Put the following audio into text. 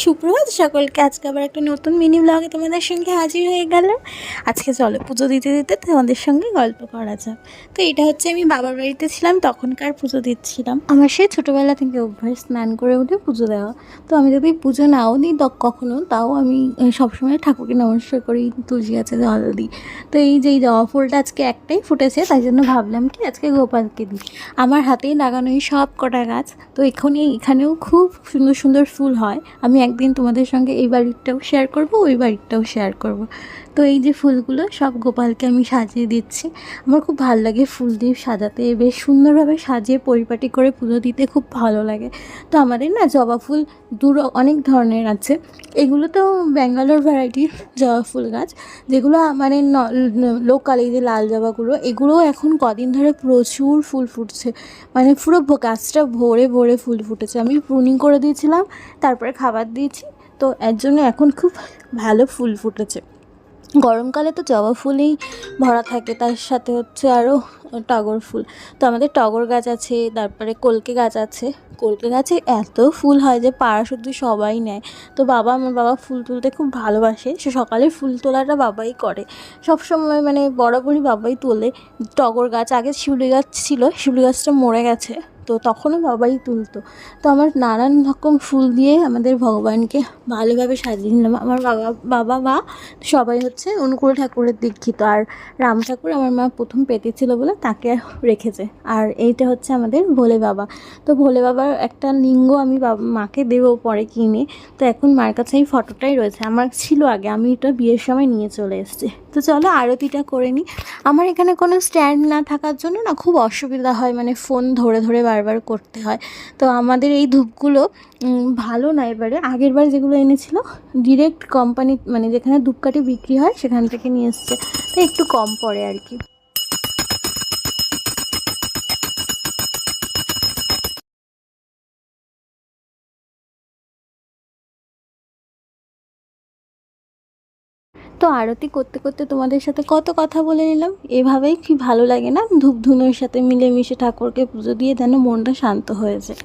সুপ্রভাত সকলকে। আজকে আবার একটা নতুন মিনি ব্লগে তোমাদের সঙ্গে হাজির হয়ে গেলাম। আজকে চলো পুজো দিতে দিতে তোমাদের সঙ্গে গল্প করা যাক। তো এটা হচ্ছে আমি বাবার বাড়িতে ছিলাম, তখনকার পুজো দিচ্ছিলাম। আমার সেই ছোটোবেলা থেকে অভ্যাস স্নান করে উঠে পুজো দেওয়া। তো আমি যদি পুজো নাও দিই কখনো, তাও আমি সবসময় ঠাকুরকে নমস্কার করি, তুলসী গাছে জল দিই। তো এই যে জবা ফুলটা আজকে একটাই ফুটেছে, তাই জন্য ভাবলাম কি আজকে গোপালকে দিই। আমার হাতেই লাগানো এই সব কটা গাছ। তো এখানেও খুব সুন্দর সুন্দর ফুল হয়। আমি একদিন তোমাদের সঙ্গে এই বাড়িটাও শেয়ার করব, ওই বাড়িটাও শেয়ার করব। তো এই যে ফুলগুলো সব গোপালকে আমি সাজিয়ে দিচ্ছি। আমার খুব ভালো লাগে ফুল দিয়ে সাজাতে, বেশ সুন্দরভাবে সাজিয়ে পরিপাটি করে পুজো দিতে খুব ভালো লাগে। তো আমাদের না জবা ফুল অনেক ধরনের আছে। এগুলো তো ব্যাঙ্গালোর ভ্যারাইটির জবা ফুল গাছ, যেগুলো মানে লোকাল এই যে লাল জবাগুলো, এগুলো এখন কদিন ধরে প্রচুর ফুল ফুটছে। মানে পুরো গাছটা ভরে ভরে ফুল ফুটেছে। আমি প্রুনিং করে দিয়েছিলাম, তারপরে খাবার দিয়েছি, তো এর জন্য এখন খুব ভালো ফুল ফুটেছে। গরমকালে তো জবা ফুলেই ভরা থাকে, তার সাথে হচ্ছে আরও টগর ফুল। তো আমাদের টগর গাছ আছে, তারপরে কলকে গাছ আছে। কলকে গাছে এত ফুল হয় যে পাড়া শুদ্ধ সবাই নেয়। তো আমার বাবা ফুল তুলতে খুব ভালোবাসে, সে সকালে ফুল তোলাটা বাবাই করে সবসময়, মানে বরাবরই বাবাই তোলে। টগর গাছ, আগে শিউলি গাছ ছিল, শিউলি গাছটা মরে গেছে, তো তখনও বাবাই তুলতো। তো আমার নানান রকম ফুল দিয়ে আমাদের ভগবানকে ভালোভাবে সাজিয়ে নিলাম। আমার বাবা মা সবাই হচ্ছে অনুকূল ঠাকুরের দীক্ষিত, আর রাম ঠাকুর আমার মা প্রথম পেতেছিল বলে তাকে রেখেছে। আর এইটা হচ্ছে আমাদের ভোলে বাবা। তো ভোলে বাবার একটা লিঙ্গ আমি মাকে দেবো পরে কিনে। তো এখন মার কাছে এই ফটোটাই রয়েছে, আমার ছিল আগে, আমি এটা বিয়ের সময় নিয়ে চলে এসেছি। তো চলো আরতিটা করে নিই। আমার এখানে কোনো স্ট্যান্ড না থাকার জন্য না খুব অসুবিধা হয়, মানে ফোন ধরে ধরে বারবার করতে হয়। তো আমাদের এই ধূপগুলো ভালো না, এবারে আগের বার যেগুলো এনেছিল ডিরেক্ট কোম্পানি, মানে যেখানে ধূপকাঠি বিক্রি হয় সেখান থেকে নিয়ে এসছে, তো একটু কম পড়ে আর কি। তো আরতি করতে করতে তোমাদের সাথে কত কথা বলে নিলাম, এভাবেই কি ভালো লাগে না ধূপ ধুনোর সাথে মিলেমিশে ঠাকুরকে পুজো দিয়ে যেন মনটা শান্ত হয়ে যায়।